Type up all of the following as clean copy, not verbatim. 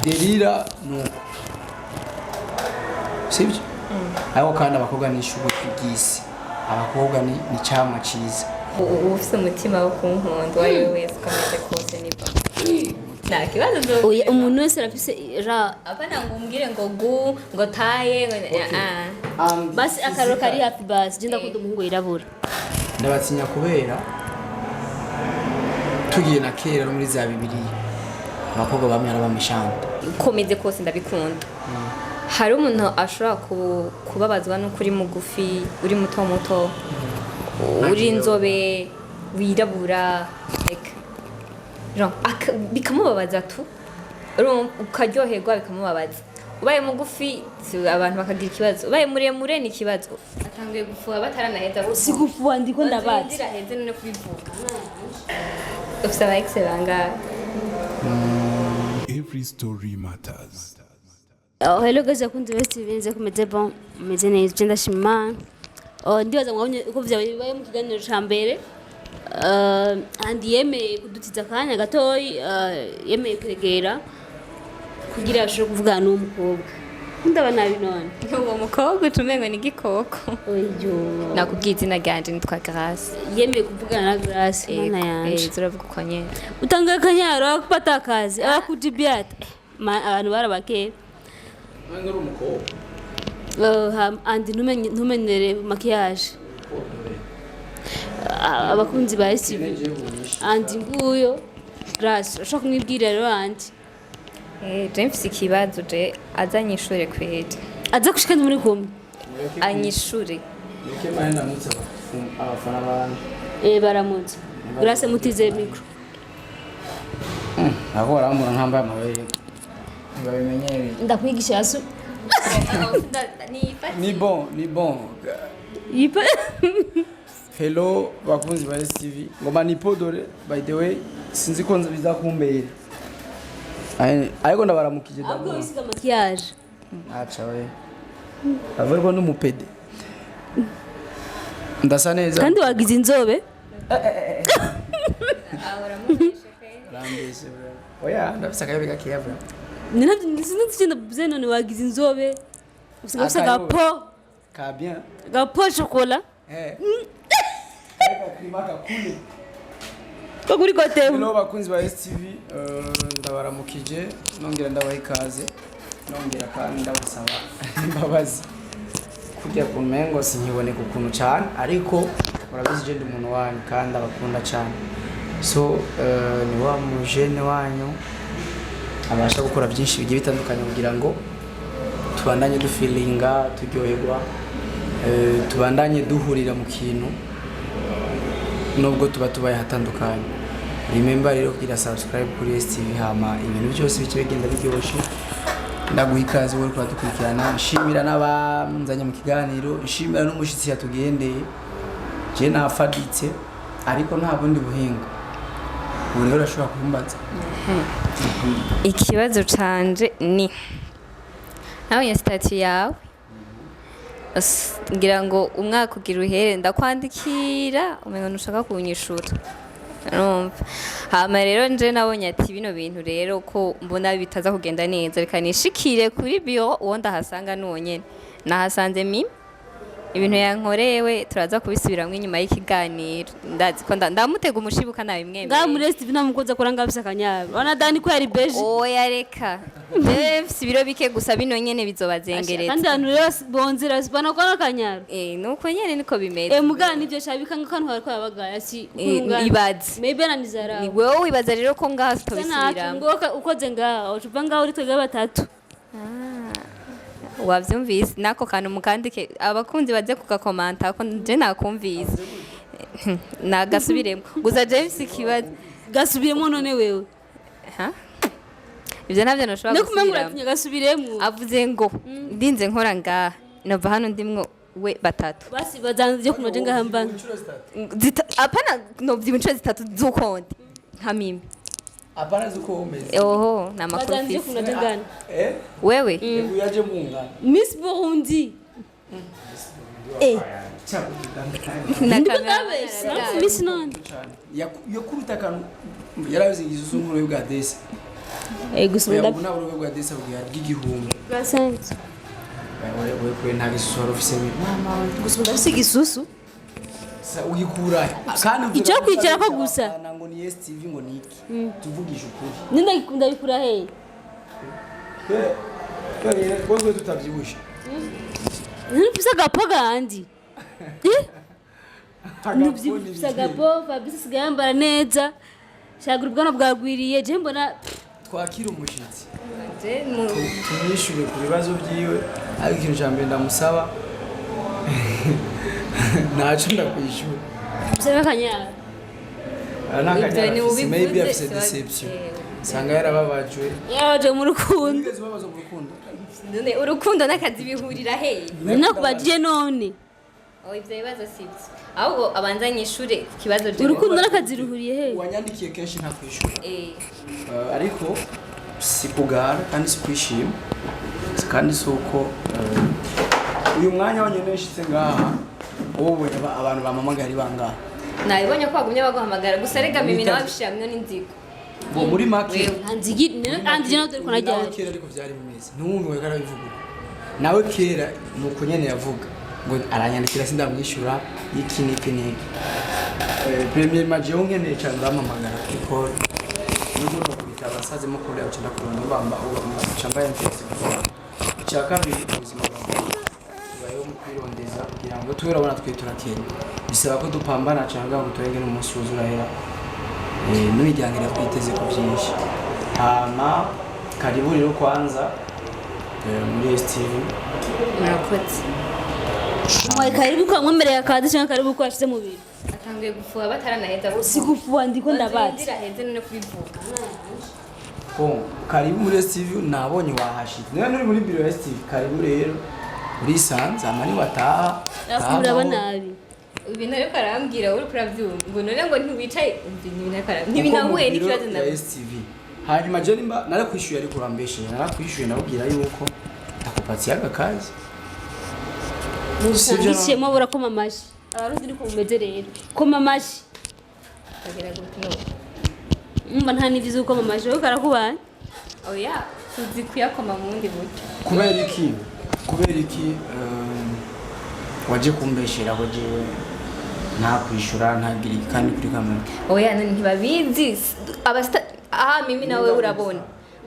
Delira nuko sibyo ariko kandi abakobwa ni ishugo kwigisi abakobwa ni cyamwa ciza ufite umutima wo kunkunda wari wese ukameze kose niba nta kibazo umuntu wese arafise apana ngo umbwire ngo taye basi akaroro kari happy basi je ndakunda umuhungu yirabura ndabatinya kubera tugiye na kera no muri za bibiliya abakobwa bamwe arabamishanda komeze kose ndabikunda hari umuntu ashobora kubabazwa no kuri mugufi uri muto uri inzobe wirabura bikamubabaza tu ukaryoherwa bikamubabaza ubaye mugufi abantu bakagira ikibazo ubaye muremure ni ikibazo atangiye gufuha bataranaheza si gufuha ndiko ndabaza ndaheze none kubivuga ufite aba ex bangahe Every story matters. Hello guys, akunze best bibenze kumeze bon, meze neza je ndashima. Ndibaza mwabonye uko vyabaye mu kiganiro ca mbere. Andi yemeye kudutiza kanya gatoyi, yemeye kwegera kugira ashobore kuvugana n'umukobwa. Ndaba nabi none. Uwo mukobwa utumengo ni gikoko. Oyo. Nakubwiye izina ryanje nitwa Grace. Yemeye kuvugana na Grace mana yanje. Turavuga uko nyene. Utanga akanyaro kupata akazi, abakujibyata. Abantu barabake. Mwana uri umukobwa andi ntumenere makiyaje abakunzi ba STV andi nguyo Grace urashaka kumwibwira rero andi James ikibazo je azanyishure kwete aza kushikana muri kumwe anyishure nike mwana ndamutse abafana bana baramutse Grace mutize micro aho baramura nkambaye amabere babimenyereye ndakwigisha yasu ni bon yipa hello bakunzi ba STV ngoma ni podore by the way sinzi ko biza kumbere ariko ndabaramukije ahubwo wisiga makiyaje acha we avuye ko n'umupede ndasa neza kandi wagize inzobe rambese oya ndafisa kayo bigakiyava sinzi none wagize inzobe usiga gapo ka bien gapo chocolat klimaka kule ko kuri kote hello bakunzi ba STV ndabaramukije nongera ndabaha ikaze nongera kandi ndabasaba imbabazi kujya ku mengo sinkiboneka ukuntu cyane ariko murabizi je ndi umuntu wanyu kandi abakunda cyane so ni wa mujene wanyu abasha gukora byinshi bigiye bitandukanye kugira ngo tubandanye dufilinga turyoherwa tubandanye duhurira mu kintu nubwo tubaye hatandukanye remember rero kugira subscribe kuri STV hama ibintu byose bice bigenda biryoshye ndaguha ikaze wowe kudukurikirana nshimira n'abanzanye mu kiganiro nshimira n'umushitsi yatugendeye je nafaditse ariko nta bundi buhinga ubu rero urashobora kumbaza ikibazo canje ni nabonye statut yawe ngira ngo umwaka ugira uhere ndakwandikira umenga nushaka kunyishura urumva hama rero nje nabonye ati bino bintu rero ko mbona bitaza kugenda neza reka nishikire kuri bio uwo ndahasanga nuwonyene nahasanze mimi ibintu yankorewe turaza kubisubiramwe inyuma y'ikiganiro ndazi ko ndamutega umushibuka nawe mwemwe muri STV namukoza kuranga bise akanyabo wana Dani ko yari beje oya reka befisi biro bike gusa bino nyene bizobazengereza kandi abantu rero bonzira bana ko akanyaro nuko nyene niko bimeze mugana ivyo shabika ngakantu hariko yabagaya si ibaze maybe ananizara ni wewe wibaza rero ko ngaha tubisubiramo ngo ukoze ngaha ucuva ngaho uri twega batatu wavyumvise nako kantu mukandike abakunzi baje kugakomanta ko je nakumvise nagasubiremo gusa James ikibazo gasubiremo none wewe ivyo navyo nashobora gusubiramo gasubiremo avuze ngo ndinze nkora ngaha nava hano ndimwo we batatu basi bazanze kunoje ngaha mbanga apana no vy'inshuro zitatu zukonde nka mimi apana zuko umeze oho na makofi wewe yaje mungana Miss Burundi Miss none yakuruta kantu yarabize igisusunkuru y'ubwa desi gusa Oya, ndab ubu nta burobe bwa desa bw'igihumbi. Basente. Wewe kwe nta gisusu wari ufise mama. Gusa ndafise igisusu. Sa uyikura. Kandi uvuga Icyo ko kwicara ko uzabikora gusa. abafana ngo ni STV ngo ni iki. Tuvugisha ukuri. Ninda ndabikura he? Wewe tutavyibusha. Nufise agapo gandi. Nufise agapo Fabrice sigaye yambara neza. Shagura ubwana bwagwiriye je mbona Twakira umushitsi. Je mu Tumwishure ku bibazo byiwe ariko ikintu cya mbere ndamusaba ntaco ndakwishura. bisaba kanyara. Ibyo ni ubivuze, maybe afise siba- deception. Sanga yarababajwe. Yaje mu rukundo. Nigeze babaza mu rukundo. none urukundo n'akazi bihurira he Ninakubajije none. ivyo bibazo sibyo ahubwo abanzanye ishure ku kibazo je Urukundo n'akazi ruhuriye he? Wanyandikiye kenshi ntakwishura. eh Ariko si kugara kandi si kwishima kandi si uko uyu mwanya wonyine nshitse ngaha ubonye abantu bamamagara bangaha nabibonye ko bagumye baguhamagara gusa rega mimi nawe bishiramwe n'inzigo bo muri make Anzigi andi jana turi kuna nawe jana. kera ariko byari bimeze ntumwe we karabivuga nawe kera nuko nyene yavuga ngo aranyandikira sindamwishyura iki niki niki premier maje unkeneye cyane uramamagara kuko nuko no kubita abasaze mo kure ucenda kurunda bamba chamba ya mfisi cya kabiri ubuzima bwawe bayo mu kwirondeza kugira ngo turabona twitura Kenya bisaba ko dupambana cyangwa ngo turenge n'umunsi wuzurahera n'imiryango iratwiteze ku byinshi hama karibu rero kwanza muri STV murakoze Mwe karibu kwa mwemere ya kazi cyangwa karibu kwa shize mu biro. atangiye gufuha bataranaheza Sikufuwa ndiko ndabaza. ndira heze none kubivuga Bon, karibu muri STV nabonye wahashitse. Niba nuri muri biro ya STV karibu rero. Urisanze amani wataha. Urabona nabi. ibintu ariko arambwira uri kuravyumva ngo none ngo ntiwicaye ntibinahuye n'ikibazo ya ndavuga STV. Hanyuma je nimba narakwishyuye ariko urambeshe. Narakwishyuye nababwira yuko ndakupatsiye agakazi. Ngishemo burakoma amashi. Abarundi niko mumeze rero. Koma amashi. kagira gutino Umva nta nivize uko amashi wo karakubana. oya tuzi kuyakoma mu wundi buryo Kubera iki? Kubera iki waje kumbeshera ko jewe nta kwishura ntagira kandi kuri kamera. oya none ntibabizi aha mimi nawe urabona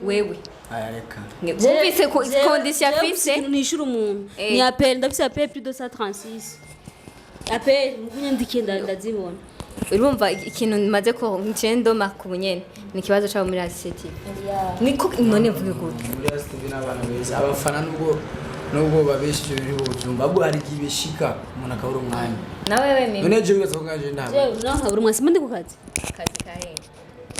wewe Ayareka. wumvise condition afise Nishura umuntu. Eh. Ni appel ndafise appel plus de 136. Appel mukunyandike ndazibona. urumva ikintu maze ko ncendoma ku bunyene ni ikibazo cyabo muri ACT niko none mvuge gute Muri STV n'abana beza abafana nubwo babeshije biri bubyumva ahubwo hari igihe bishika umuntu akabura umwanya nawe wewe mimi none je bibaza ko ngaje ndaha Jewe naho habura mwasi mende ku kazi. kazi kahe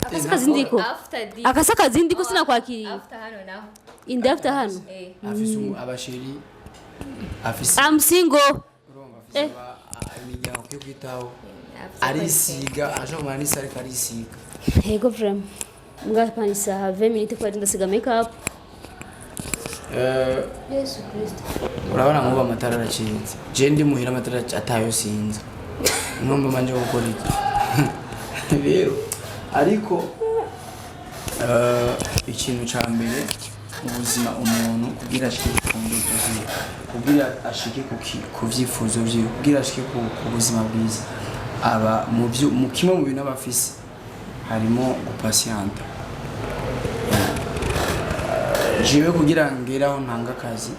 Akasa kazi ndiko. after this Akasa kazi ndiko sinakwakiriye. after hano naho Indi after hano. afise abasheri afise I'm single. urongo afise imiryango yo kwitaho arisiga aje kumara n'isari arisiga Yego vraiment. Mga panisa 20 minutes kwa ndasiga makeup. Yesu Kristo. urabona nk'ubu amatara aracitse je ndi muhira amatara atayo sinza numva manje gukora iki rero ariko ikintu ca mbere mu buzima umuntu kugira ashike ku ndoto ziwe kugira ashike ku vyifuzo vyiwe kugira ashike ku buzima bwiza aba mu kimwe mu bintu abafise harimo gupasianta jiwe kugira ngeraho ntanga akazi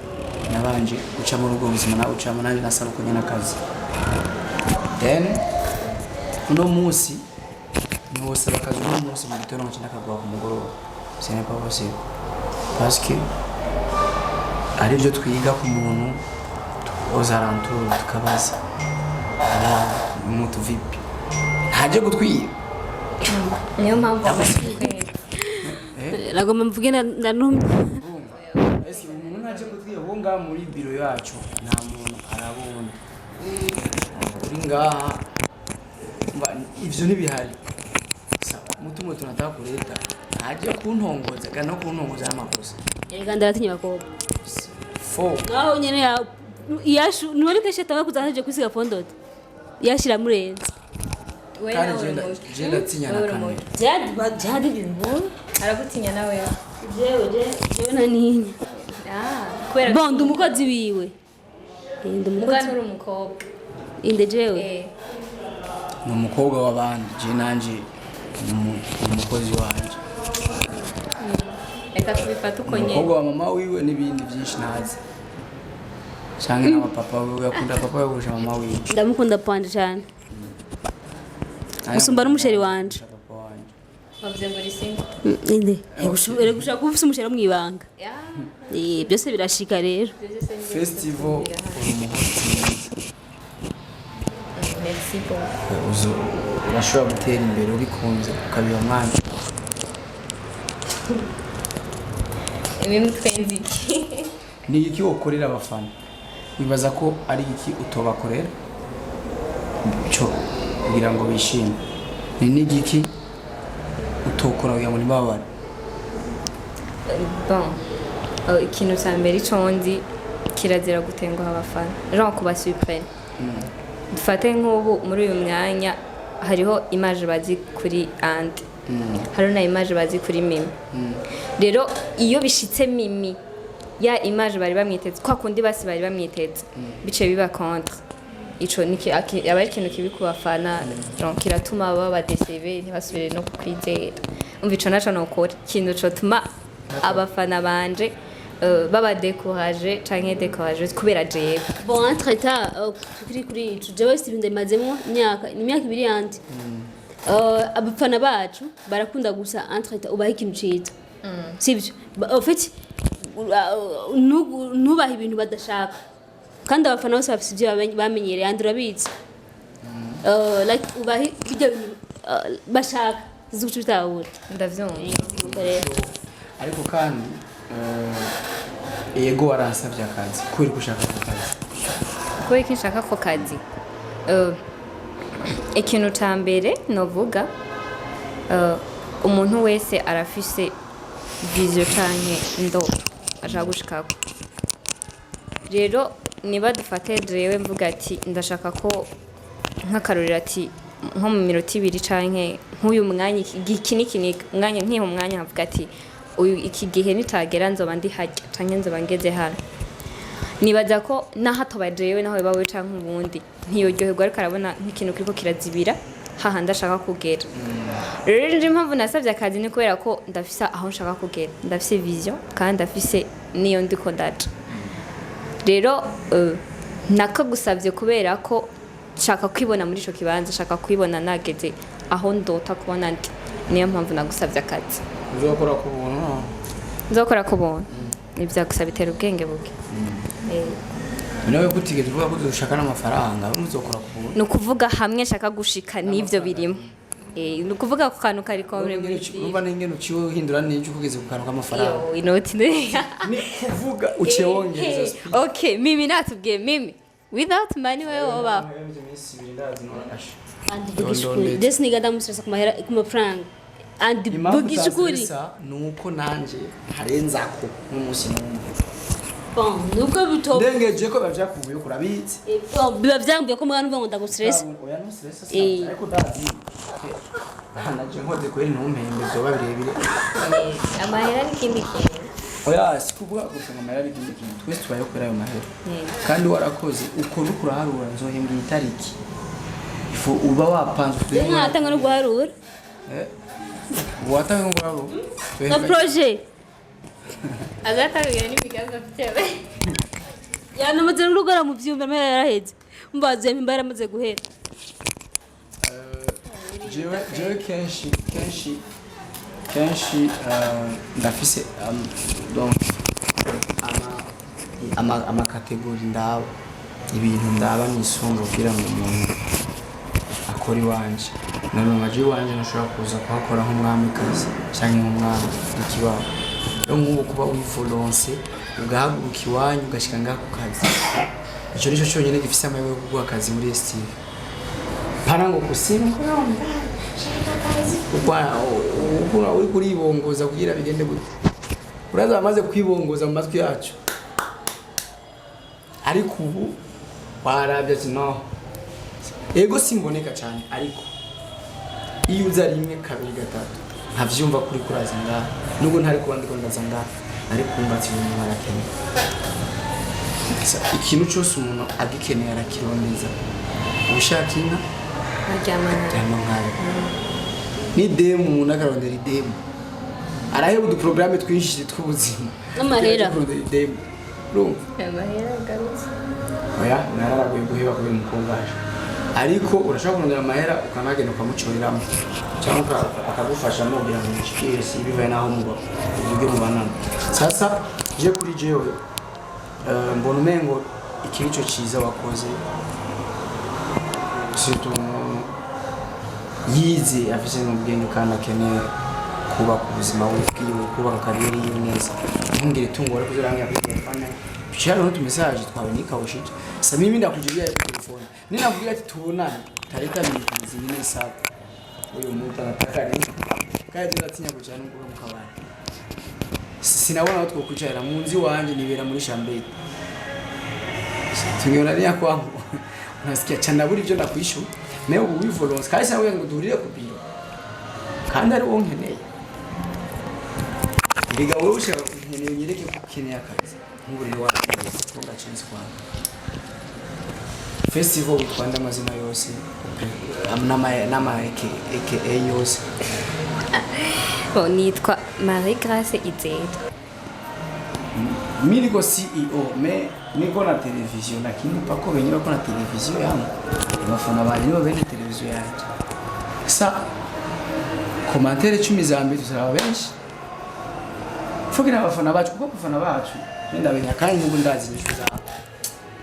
nabanje guca muri ubwo buzima nawe ucamo nanjye nasaba kunya n'akazi then uno munsi ntiwosaba akazi uno munsi mu gitondo ngo ndakagwa ku mugoroba ce n'est pas possible parce que ari byo twiga ku muntu aux alentours tukabaza umuntu vipi ntaje gutwiba niyo mpamvu abasigaye Nagomba mvuge na numwe. ese umuntu ntaje gutwiba bo ngaha muri biro yacu nta muntu arabona uri ngaha ivyo ntibihari mutumo tunataka kuleta ntaje kuntongoza kana kuntongoza n'amakosa Erega ndaratinya bakobwa. fo Naho nyene ya yashu nuri keshe tawe kuzanaje kwisiga fondot. Yashira murenze. we kandi nawe je ndatinya na kamera Jadi bintu. aragutinya nawe jewe naninya kubera bon ndi umukozi wiwe ndi umukozi uri umukobwa inde jewe ni umukobwa w'abandi je nanje umukozi wanje reka tubifata uko nyene umukobwa wa mama wiwe n'ibindi byinshi ntazi canke n'abapapa wiwe yakunda papa wiwe kurusha mama wiwe ndamukunda panje cyane musumba n'umusheri wanje papa wanje wavuze ngo risinga inde gushaka kuba ufise umusheri wo mwibanga byose birashika rero festival uri umuhotsi merci beaucoup urashobora gutera imbere ubikunze ukabiba mwana mimi twenzi iki ni iki ukorera abafana wibaza ko ari iki utobakorera cyo kugira ngo bishime ni n'igiki utokora kugira ngo ntibabare bon ikintu cya mbere ico nzi kirazira gutenguha abafana genre kuba surprise dufate nk'ubu muri uyu mwanya hariho image bazi kuri andi hariho na image bazi kuri mimi rero iyo bishitse mimi ya image bari bamwiteze kwa kundi basi bari bamwiteze bice biba contre ico niki aba ari ikintu kibi ku bafana donc kiratuma baba décevés ntibasubire no kwizera umva ico naco nokora ikintu cotuma abafana banje baba découragé canke découragé kubera jewe bon entre temps kuri ico jewe si ndemazemo imyaka 2 yandi abafana bacu barakunda gusa entre temps ubaha ikintu ciza sibyo en fait nubaha ibintu badashaka kandi abafana bose bafite ibyo bamenyereye andi urabizi like ubaha ibyo bashaka zucu bitahura ndavyumva ariko kandi yego waransavye akazi kubera gushaka akazi kubera ko nshaka ko kazi ikintu ca mbere novuga umuntu wese arafise vision canke indoto ashaka gushikako rero niba dufate jewe mvuga ati ndashaka ko nk'akarorero ati nko mu minota 2 canke nk'uyu mwanya iki mwanya nk'iho mwanya havuga ati uyu iki gihe nitagera nzoba ndi hajya canke nzoba ngeze hano nibaza ko naho jewe naho bawe canke ubundi ntiyoryoherwa ariko arabona nk'ikintu kiriko kirazibira haha ndashaka kugera rero nje mpamvu nasavye akazi ni kubera ko ndafise aho nshaka kugera ndafise vision kandi ndafise niyo ndiko ndaja rero nakagusavye kubera ko nshaka kwibona muri ico kibanza nshaka kwibona nageze aho ndota kubona ndi niyo mpamvu nagusavye akazi uzokora ku buntu nzokora ku buntu nivyagusaba bitera ubwenge buke nawe kutigeze uvuga ko uzoshaka n'amafaranga uzokora ku buntu ni ukuvuga hamwe nshaka gushika n'ivyo birimo ni ukuvuga ku kantu kari komre muri urumva n'ingene uciwe uhindura n'icyo kugeze ku kantu k'amafaranga inoti ni kuvuga uciye wongereza speed okay mimi natubwiye mimi without money wewe woba desi niga ndamustresa ku mafaranga andi bugisha ukuri nuko nanje harenzako n'umunsi n'umwe bon nuko bito ndengeje ko bavyakubuye kurabitse biba vyambuye ko mwana uvuga ngo ndagustresa oya no stress ariko ndazi naje nkode kweri ntumpembe byoba birebire amahera n'ikindi kintu oya sikuvuga gusa amahera n'ikindi kintu twese tubaye kwera ayo mahera kandi warakoze uko nuko uraharura nzohembwa itariki ifu uba wapanze mwatanga no guharura watanga ngo abo na projet azatabiye n'imigambi afite yanamaze n'urugara mu byumba mpera yaraheze mbaze impamba yaramaze guhera jewe kenshi ndafise donc ama kategori ndaba ibintu ndaba nisonga kugira ngo umuntu akora iwanje none amaji iwanje nashobora kuza kuhakora nk'umwamikazi cyangwa nk'umwami ikibaho rero nk'ubu kuba wivolonse ugahaguruka iwanyu ugashika ngaha ku kazi icyo nicyo cyonyine gifise amahirwe yo kuguha akazi muri STV para ngo kusima ukura uri kuribongoza kugira bigende gute uraza bamaze kwibongoza mu matwi yacu ariko ubu warabye ati no ego simboneka cyane ariko iyo uza rimwe kabiri gatatu ntavyumva kuri kuraza ngaha nubwo ntari kuba ndiko ndaza ngaha ariko kumbatse ibintu barakeneye ikintu cyose umuntu agikeneye arakirondeza ushaka inka aryama nkayo ni demu umuntu akarondera idemu araheba uduporogaramu twinshi tw'ubuzima n'amahera idemu urumva amahera agarutse oya nararaguye guheba kubera umukobwa aje ariko urashobora kurondera amahera ukanagenda ukamucoriramo cyangwa akagufasha kugira ngo ushikire si bivaye naho muba uvuge mubanana sasa je kuri jewe mbona umengo iki nico ciza wakoze surtout yize afise n'ubwenge kandi akeneye kubaka ubuzima bwiwe kubaka kariyeri yiwe neza ntungire tungo wari kuzirangira kuri telefone Bishara n'utu message twaboneka ushije sasa mimi ndakujulia kwa telefone ninakuambia ati tuonane tarika mingi zingine sawa huyo mtu anataka nini kaje ndatinya kuchana ngo mukabana sinaona watu kukuchara munzi wanje nibera muri shambete tungeonania kwangu unasikia chana buri byo ndakwishu mewe ubu volonse kandi sawe ngo durire ku biro kandi ari wonkeneye ndiga wowe ushaka nkeneye nyereke kukeneye akazi ngurire wa konga chance kwa festival twanda amazina yose nama aka yose nitwa Marie Grace Izera mimi niko CEO me niko na television lakini pako wenyewe wako na television yangu wafana bali nibo bene television yangu sa commentaire 10 za mbere tuzaba benshi fugira abafana bacu kuko abafana bacu nenda benya kandi ngo ndazi nishuza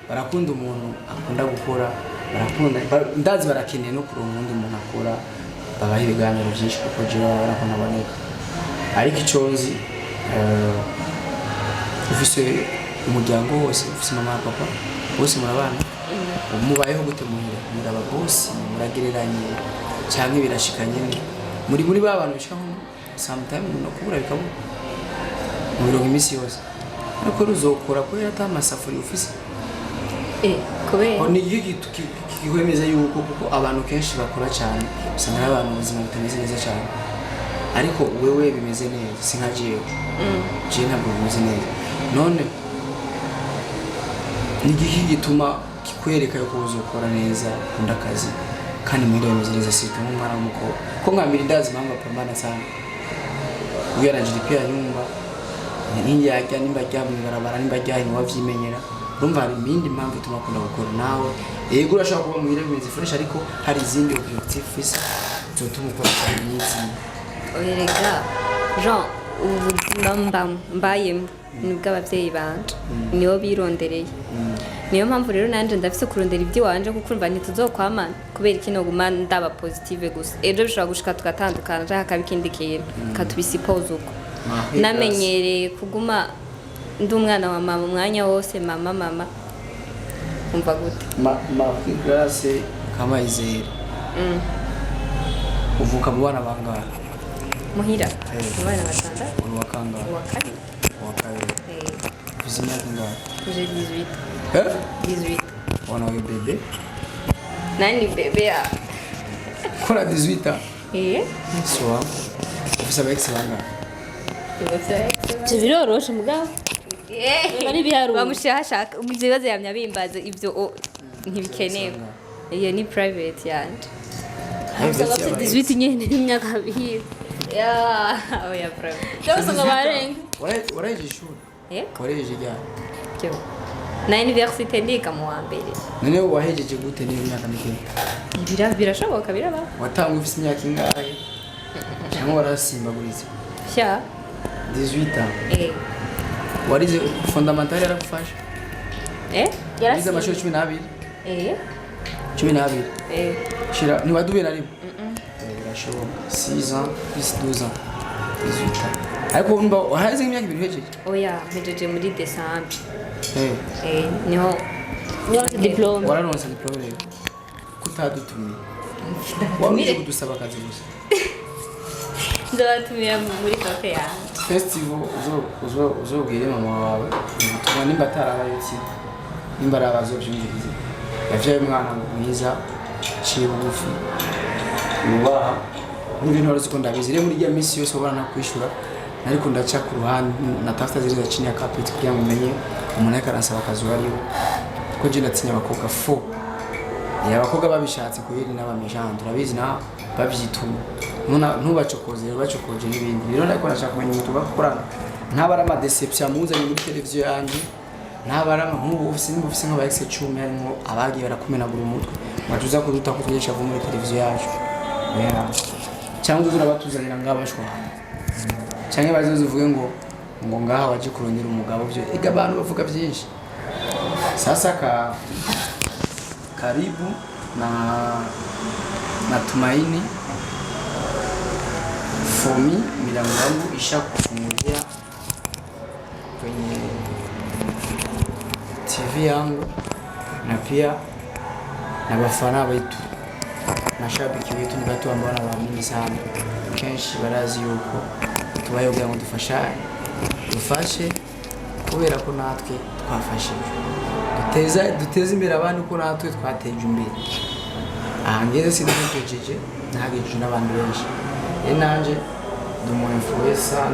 barakunda umuntu akunda gukora barakunda ndazi barakeneye no kuronka undi umuntu akora babaha ibiganiro byinshi kuko je barakona boneka ariko iconzi ufise umuryango wose ufise mama papa bose murabana mubayeho gute muhira muraba boss muragereranye cyangwa birashikanye muri babantu bishika nko sometime no kubura bikabu mu imisi yose ariko ruzokora ko yata amasafuri ufise kubera ni iki kikwemeza yuko kuko abantu kenshi bakora cyane usanga abantu ubuzima butameze neza cyane ariko wewe bimeze neza sinkajewe je ntabwo bimeze neza none ni iki gituma kikwereka yuko uzokora neza kunda akazi kandi muri bimeze neza sito nk'umwana w'umukobwa ko nkamira ndazi mpamvu apambana sana uyara GDP ya nyumba niyajya nimba ryamwibarabara nimba ryahino wavyimenyera urumva hari ibindi mpamvu ituma akunda gukora nawe yego urashobora kuba muhira bimeze fresh ariko hari izindi objectifs zotuma ukora cyane n'izi oyerega Jean ubuzima mbayemo nibwo abavyeyi banje niyo birondereye niyo mpamvu rero nanje ndafise kurondera ibyo wanje kuko urumva ntituzokwamana kubera ikino guma ndaba positive gusa ejo bishobora gushika tugatandukana cyangwa kabikindi kintu katubisipoza uko namenyereye kuguma ndi umwana wa mama umwanya wose mama umva gute Marie Grace kama Izera uvuka mu bana bangahe muhira abana batandatu wa kangahe wa kabiri ufise imyaka ingahe j'ai 18 18 wana we bebe nani bebe ya kora 18 so ufise abex bangahe biroroshe mugabo bari biharu bamushashaka ibibazo yamya bimbaza ibyo ntibikenewe iyo ni private yanje 18 nyene n'imyaka bihiye oya private cyose ngo barenga waraje ishuri yego wareje ryari cyo na university ndiga mu wa mbere none wahejeje gute niyo myaka mike birashoboka biraba watanga ufise imyaka ingahe cyangwa warasimbaguriza sha 18 ans warize fondamental yaragufasha yarize amashuri 12 12 shira ni waduwe na rimwe birashoboka 6 ans plus 12 ans 18 ans ariko umba wahaze imyaka ibiri hejeje oya hejeje muri December niho diplome wararonse diplome rero kutadutumye wamuje kudusaba akazi gusa ndabatumira muri cafe yanjye festival uzobwire mama wawe tuma nimba atarabayuki nimba arabazobyumvirize yavyaye umwana mwiza ciye bugufi nubaha n'ibintu wari uzi ko ndabizi rero muri iyo minsi yose ubona nakwishura ariko ndaca ku ruhande natafuta ziriya chini ya carpet kugira ngo umenye umuntu ariko aransaba akazi wariho ko je ndatinya abakobwa fo abakobwa babishatse kubiri n'abamejante urabizi na bavyituma ntubacokoze bacokoje n'ibindi rero ariko nashaka kumenya umuntu bakorana ntabara ama deception muzanye muri televiziyo yanjye ntabara nk'ubu ufise nk'aba ex 10 harimo abagiye barakumenagura umutwe bajuza kuduta kutugesha vo muri televiziyo yacu cyangwa urabatuzanira ngabashwa cyangwa bazivuge ngo ngaha waje kurondera umugabo byo iga abantu bavuga byinshi sasa karibu na Tumaini fomi milango yangu ishakufungulia kwenye TV yangu na pia na bafana wetu na shabiki wetu ni watu ambao wanaamini sana kenshi barazi yuko tubaye kugira ngo dufashe kubera ko natwe twafashije duteze imbere abandi ko natwe twateje imbere ahangeze sindukejeje nahageje n'abandi benshi nanje ndumu influencer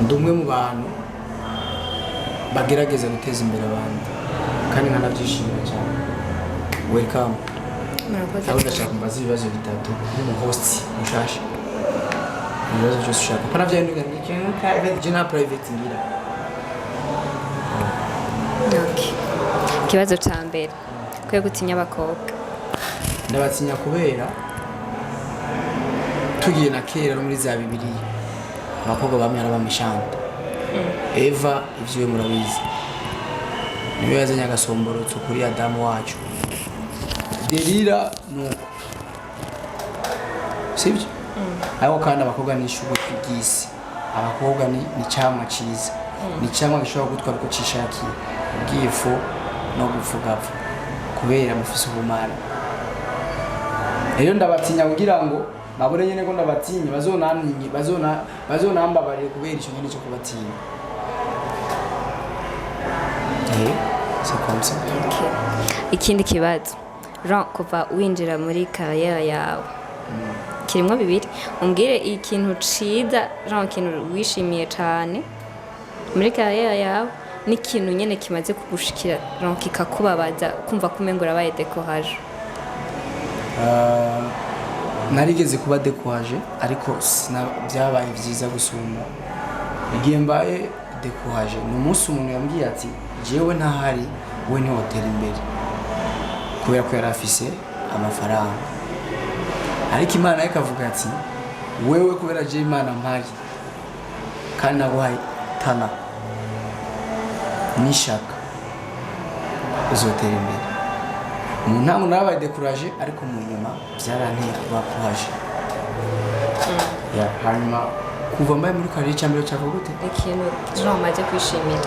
ndumwe mu bantu bagerageza guteza imbere abandi kandi nkanabyishimira cyane welcome aho ndashaka kumbaza ibibazo bitatu n'umuhost mushasha ibibazo byose ushaka pana byahinduka n'ikintu private na private ngira ikibazo cya mbere kwe gutinya abakobwa ndabatinya kubera tugiye na kera no muri za bibiliya abakobwa bamwe arabamishanda Eva ivyo murabizi niwe yazanye agasomborotso kuri Adamu wacu Delila nuko sibyo aho kandi abakobwa ni ishugo twigisi abakobwa ni cyamwa ciza ni cyamwa gishobora gutwara ko cishakiye ubwifo no gupfugapfa kubera mufise ubumara rero ndabatinya kugira ngo babone nyene ko ndabatinya bazonambabarire kubera ico nyene cyo kubatinya c'est comme ça. Ikindi kibazo Jean kuva winjira muri kariyeri yawe kirimo bibiri umbwire ikintu ciza Jean ikintu wishimiye cyane muri kariyeri yawe n'ikintu nyene kimaze kugushikira Jean kikakubabaza kumva kumengo urabaye decourage narigeze kuba decourage ariko byabaye byiza gusumba igihe mbaye decourage ni umunsi umuntu yambwiye ati jewe ntahari we ni hotel imbere kubera ko yarafise amafaranga ariko Imana ikavuga ati wewe kubera je Imana mpari kandi naguhaye tana nishaka uzotera imbere mu ntango nabaye decourage ariko mu nyuma byaranteye kuba courage hanyuma kuva mbaye muri kariyeri cyambere cyavuga gute ikintu Jean maze kwishimira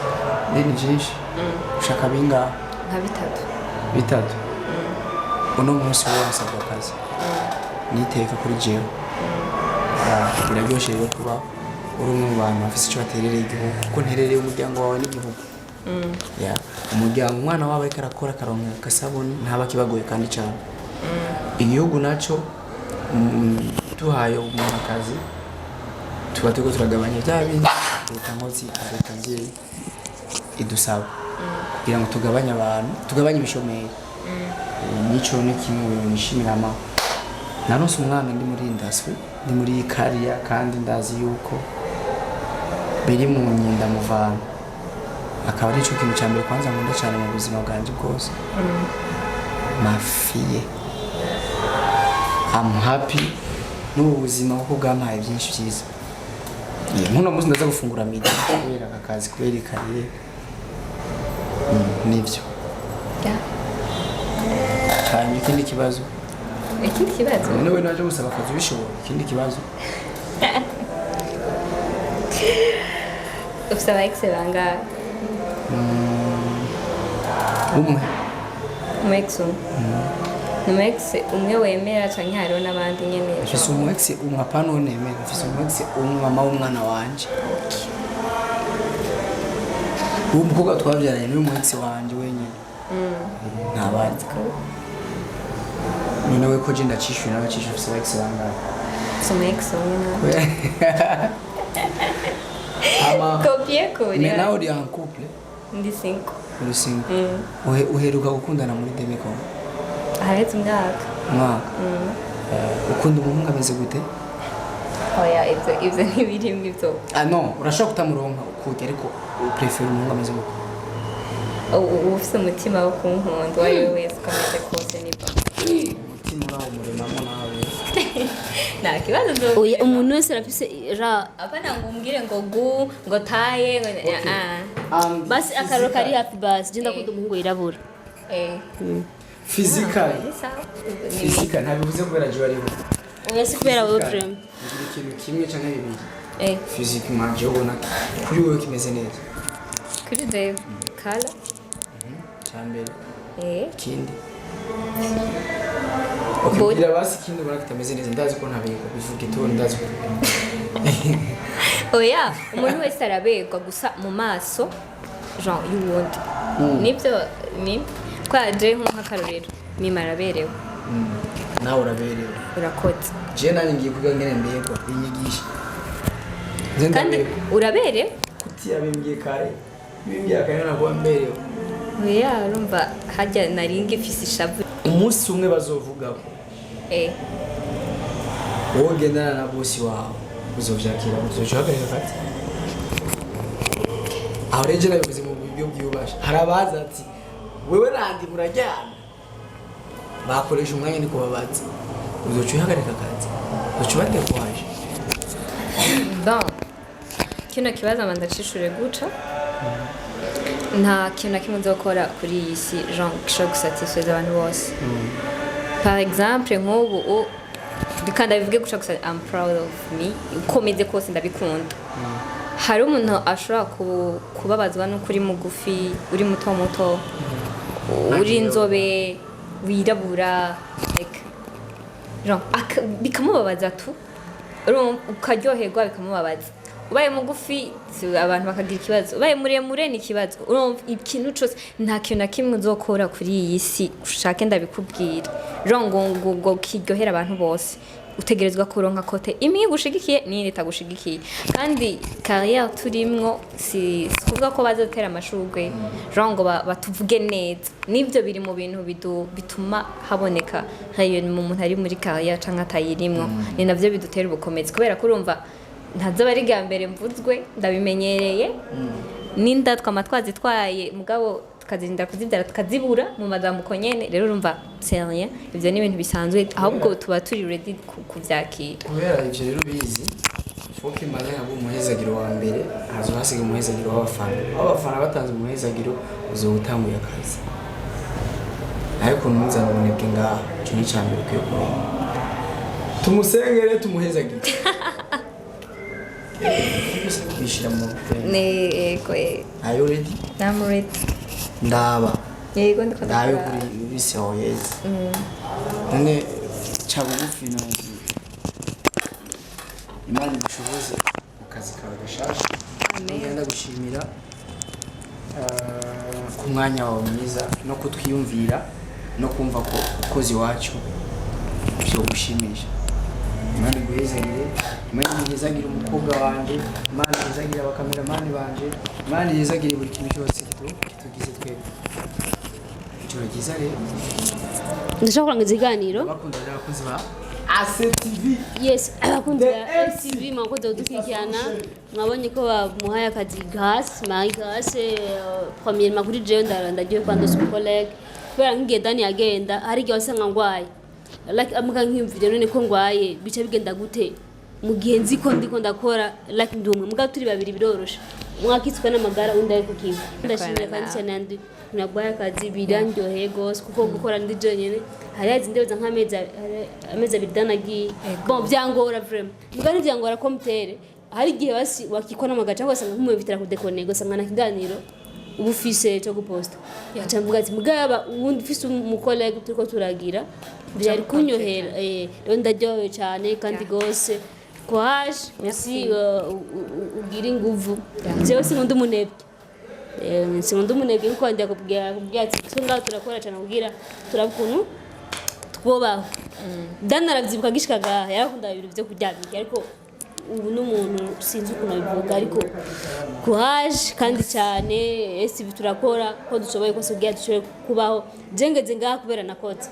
ni byinshi ushaka binga nka bitatu uno munsi wose akazi niteka kuri jewe biraryoshe rero kuba uri umwe mu bantu bafite icyo baterereye igihugu kuko nterereye umuryango wawe n'igihugu umuryango umwana wawe ariko arakora akaronka agasabuni ntaba kibagoye kandi cyane igihugu nacyo tuhaye umuntu akazi tuba turiko turagabanya bya bindi leta nkozi leta nzeri idusaba kugira ngo tugabanye ibishomeri nico ni kimwe nishimira naronse umwana ndi muri industry ndi muri career kandi ndazi yuko biri mu nyinda muvana akaba ari cyo kintu cyambere kwanza nkunda cyane mu buzima bwanje bwose mafiye I'm happy n'ubuzima kuko bwampaye byinshi byiza nkuno muzi ndaza gufungura midi kubera akazi kubera ikariye nivyo cyane ikindi kibazo niwe naje gusaba akazi bishobora ikindi kibazo ufite aba ex bangahe umwe ex umwe wemera cyangwa hariho n'abandi nyene mfise umu ex umwe apana unemera mfise umu ex umwe mama w'umwana wanje uwo mukobwa twabyaranye ni umu ex wanje wenyine ntabandi noneho ko je ndacishuye n'abacishuye ufise ex bangahe Son ex umwe. ama Copier kuri. mais nawe uri en couple Ndi 5. uri single uheruka gukundana muri Demiko Haretse umwaka. mwaka ukunda umuhungu ameze gute Oya ibyo ntibirimo ibyo. non urashobora kutamuronka ukujya ariko uprefera umuhungu ameze gute Ufise umutima wo kunkunda uwo ari we wese ukameze kose niba. umutima uraho umuremamo nawe Nta kibazo oya umuntu wese arafise ra apana ngo umbwire ngo taye ngo basi akaroro kari hafi basi je ndakunda umuhungu yirabura physically ntabivuze kubera je ariho oya si kubera wowe dream ngira ikintu kimwe canke bibiri physiquement je ubona kuri wowe kimeze neza kuri Dave kala cyambere kindi Body. Ukibwira basi kindi ubona kitameze neza ndazi ko ntabiko bivuga ito ndazi ko oya umuntu wese arabegwa gusa mu maso Jean y'uwundi nibyo ni kwaje nk'akarorero mima araberewe nawe uraberewe urakoze je nanye ngiye kuga ngene mbegwa inyigisha kandi uraberewe kutiya bimbye kare bimbye kare nako mberewe oya urumva hajya naringi ifise ishavu umunsi umwe bazovugaho wowe ugendana na bosi wawe uzovyakira uzohagarika kati aho rege nabivuze mu buryo bwiyubasha hari abaza ati wewe randi murajyana bakoresha umwanya ni kubabaza uzoca uhagarika kati uzoca ubatekwaje bon kino kibazo amandacishura guca nta kintu na kimwe nzokora kuri iyi si Jean gishobora gusatisfeza abantu bose par exemple nk'ubu bikanda bivuge guca gusa I'm proud of me uko meze kose ndabikunda hari umuntu ashobora kubabazwa n'uko uri mugufi uri muto muto uri inzobe wirabura Jean bikamubabaza tu ukaryoherwa bikamubabaza ubaye mugufi abantu bakagira ikibazo ubaye muremure ni ikibazo urumva ikintu cyose nta kintu na kimwe uzokora kuri iyi si ushake ndabikubwira ngo kiryohera abantu bose utegerezwa kuronka kote imwe gushigikiye n'iyindi itagushigikiye kandi carrière turimwo si kuvuga ko bazotera amashurwe ngo batuvuge neza nibyo biri mu bintu bituma haboneka nk'iyo umuntu ari muri carrière canke atayirimwo ni navyo bidutera ubukomezi kubera kurumva ntazo bari gambere mvuzwe ndabimenyereye n'indatwa amatwazi twaye mugabo tukazinda kuzibyara tukazibura mu magambo nyene rero urumva c'est rien ivyo ni ibintu bisanzwe ahubwo tuba turi ready kuvyakira kubera ivyo rero bizi foke imana yabo umuhezagiro wa mbere hazo hasiga umuhezagiro w'abafana batanze umuhezagiro uzobutanguye akazi ariko numuzana ubunebwe ngaho cyo ni cyambere kwiye kumenya tumusengere tumuhezagire bishira mu nego are you ready I'm ready ndaba yego ndiko ndayo kuri bise oyezi none cabugufi nazi imana igushoboze akazi kawe gashasha ngenda gushimira ku mwanya wawe mwiza no kutwiyumvira no kumva ko ukozi wacu byo gushimisha imana iguhezagire imana igezagire umukobwa wanje imana igezagire abakameramani banje imana igezagire buri kintu cyose kitugize twebwe icyo giza rero ndashaka kurangiza ikiganiro bakunda abakozi ba ACTV yes abakunzi ba ACTV mwakoze dukurikirana mwabonye ko bamuhaye akazi gas premier makuru jewe ndagiye kwando su collègue kubera ngiye Dani agenda hari igihe wasanga ngwaye like amuka nkimvire none ko ngwaye bice bigenda gute mu gihe nzi ko ndiko ndakora like ndumwe muga turi babiri birorosha mwakitswe n'amagara undi ariko kiva ndashimira kandi cyane ndi nagwaye akazi birandyoheye gose kuko gukora ndi jenyene hari azindebeza nk'amezi abiri danagiye bon byangora vraiment muga ntibyangora ko mutere hari igihe basi wakikwa n'amagara cyangwa se nk'umwe bitera kudekone gose ngana kiganiro ubufise cyo guposta yacamvuga ati mugaba ubundi ufise umukolege turiko turagira byari kunyohera rero ndaryohewe cyane kandi gose courage merci ugira inguvu jewe sinkunda umunebwe sinkunda umunebwe kuko ndakubwira ati tunga turakora cyane kugira turabukuntu kubaho dani aravyibuka gishikaga yarakunda ibintu vyo kuryamika ariko ubu n'umuntu sinzi ukuntu abivuga ariko courage kandi cyane ese ibi turakora ko dushoboye kose kugira dushobore kubaho jengeze ngaha kubera nakoze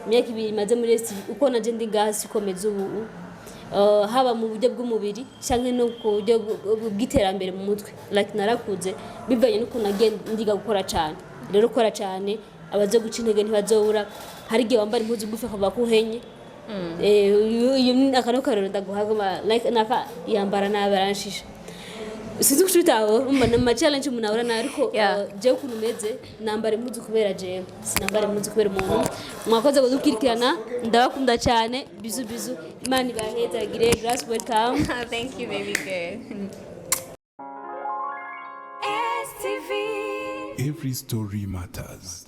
imyaka 2 imaze muri ese uko naje ndi ngaha sikomeza ubu haba mu buryo bw'umubiri cyangwa no ku buryo bw'iterambere mu mutwe like narakuze bivanye n'uko ndiga gukora cyane rero gukora cyane abaze guca intege ntibazobura hari igihe wambara impuzu gufa akava kuhenye akantu karero ndaguhaga like naka yambara nabaranshije sinzi kushitaho umana ma challenge umuntu ahora na ariko je ukuntu meze nambara impuzu kubera je sinambara impuzu kubera umuntu mwakoze kudukirikirana ndabakunda cyane bizu imana ibaheza gire grace welcome. Thank you baby girl. Every story matters.